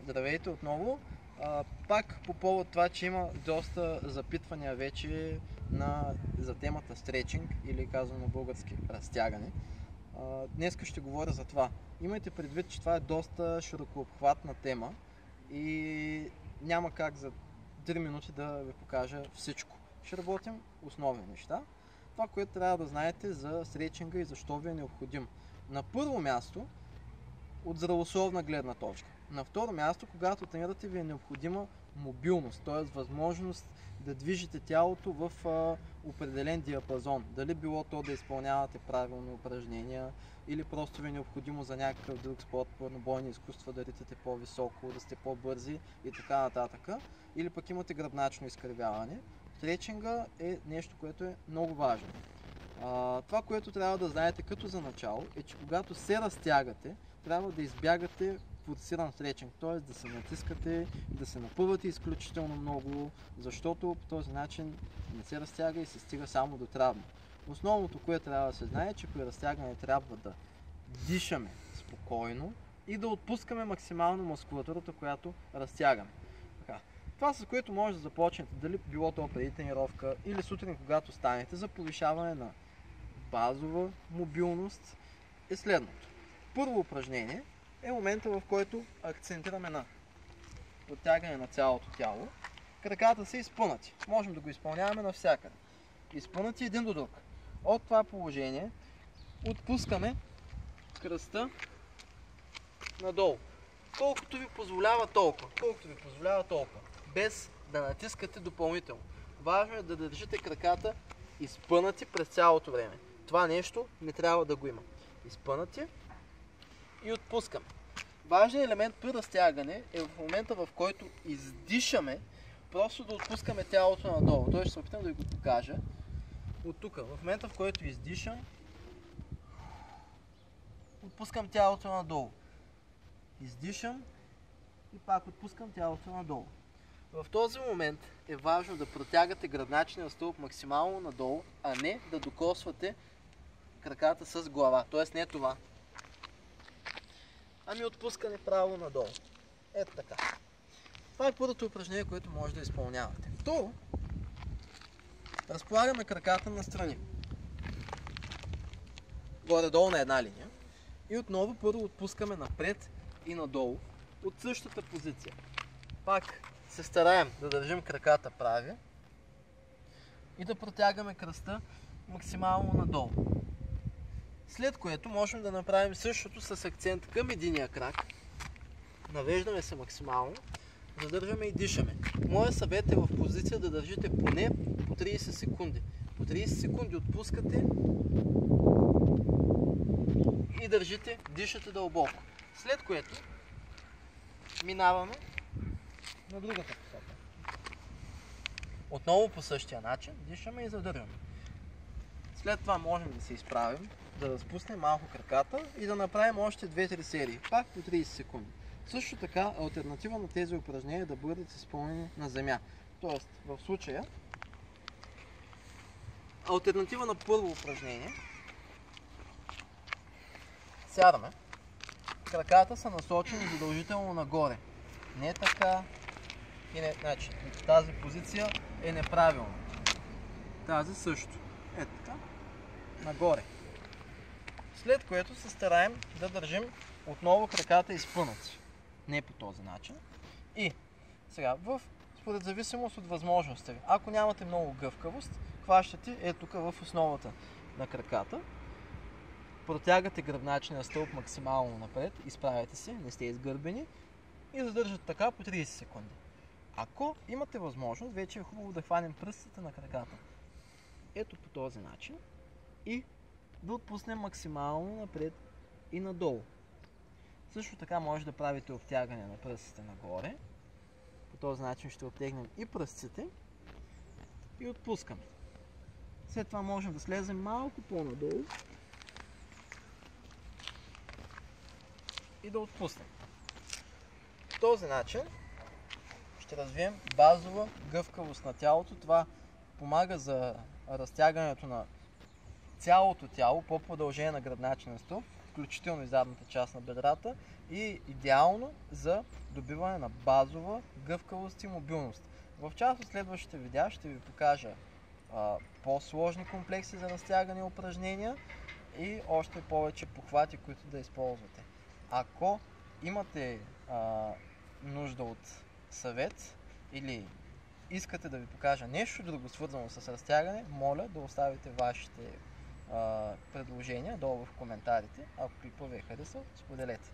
Здравейте отново. Пак по повод това, че има доста запитвания вече за темата стретчинг или казано на български разтягане. Днеска ще говоря за това. Имайте предвид, че това е доста широкообхватна тема и няма как за 3 минути да ви покажа всичко. Ще работим основни неща. Това, което трябва да знаете за стретчинга и защо ви е необходим. На първо място, от здравословна гледна точка. На второ място, когато тренирате, ви е необходима мобилност, т.е. възможност да движите тялото в определен диапазон. Дали било то да изпълнявате правилни упражнения или просто ви е необходимо за някакъв друг спорт, бойни изкуства, да ритате по-високо, да сте по-бързи и така нататък. Или пък имате гръбначно изкривяване. Стретчинга е нещо, което е много важно. Това, което трябва да знаете като за начало, е, че когато се разтягате, трябва да избягате форсиран стретчинг, т.е. да се натискате, да се напъвате изключително много, защото по този начин не се разтяга и се стига само до травма. Основното, което трябва да се знае, е, че при разтягане трябва да дишаме спокойно и да отпускаме максимално мускулатурата, която разтягаме. Това, с което може да започнете, дали било то преди тренировка или сутрин, когато станете, за повишаване на базова мобилност, е следното. Първо упражнение е момента, в който акцентираме на подтягане на цялото тяло. Краката са изпънати. Можем да го изпълняваме навсякъде. Изпънати един до друг. От това положение отпускаме кръста надолу. Колкото ви позволява толкова. Без да натискате допълнително. Важно е да държите краката изпънати през цялото време. Това нещо не трябва да го има. Изпънати и отпускаме. Важният елемент при разтягане е в момента, в който издишаме, просто да отпускаме тялото надолу. Той ще се опитам да ви го покажа. От тук, в момента, в който издишам, отпускам тялото надолу. Издишам и пак отпускам тялото надолу. В този момент е важно да протягате гръбначния стълб максимално надолу, а не да докосвате краката с глава. Т.е. не това. Ами отпускане право надолу. Ето така. Това е първото упражнение, което може да изпълнявате. Второ, разполагаме краката настрани. Горе-долу на една линия. И отново първо отпускаме напред и надолу от същата позиция. Пак се стараем да държим краката прави и да протягаме кръста максимално надолу. След което можем да направим същото с акцент към единия крак. Навеждаме се максимално, задържаме и дишаме. Моят съвет е в позиция да държите поне по 30 секунди. По 30 секунди отпускате и държите, дишате дълбоко. След което минаваме на другата посока. Отново по същия начин дишаме и задържаме. След това можем да се изправим, да разпуснем малко краката и да направим още 2-3 серии, пак по 30 секунди. Също така, алтернатива на тези упражнения да бъдат изпълнени на земя. Тоест, в случая, алтернатива на първо упражнение, сядаме, краката са насочени задължително нагоре. Не така и не, значи, тази позиция е неправилна. Тази също. Ето така. Нагоре. След което се стараем да държим отново краката изпънати. Не по този начин. И сега, според зависимост от възможността ви. Ако нямате много гъвкавост, хващате ето тук в основата на краката. Протягате гръбначния стълб максимално напред, изправяте се, не сте изгърбени и задържате така по 30 секунди. Ако имате възможност, вече е хубаво да хванем пръстите на краката. Ето по този начин и да отпуснем максимално напред и надолу. Също така може да правите обтягане на пръстите нагоре. По този начин ще обтегнем и пръстите и отпускаме. След това можем да слезем малко по-надолу и да отпуснем. По този начин ще развием базова гъвкавост на тялото. Това помага за разтягането на цялото тяло по продължение на гръбначния стълб включително и задната част на бедрата, и идеално за добиване на базова гъвкавост и мобилност. В част от следващите видеа ще ви покажа по-сложни комплекси за разтягане и упражнения и още повече похвати, които да използвате. Ако имате нужда от съвет или искате да ви покажа нещо друго свързано с разтягане, моля да оставите вашите предложения долу в коментарите. Ако ви харесал, споделете.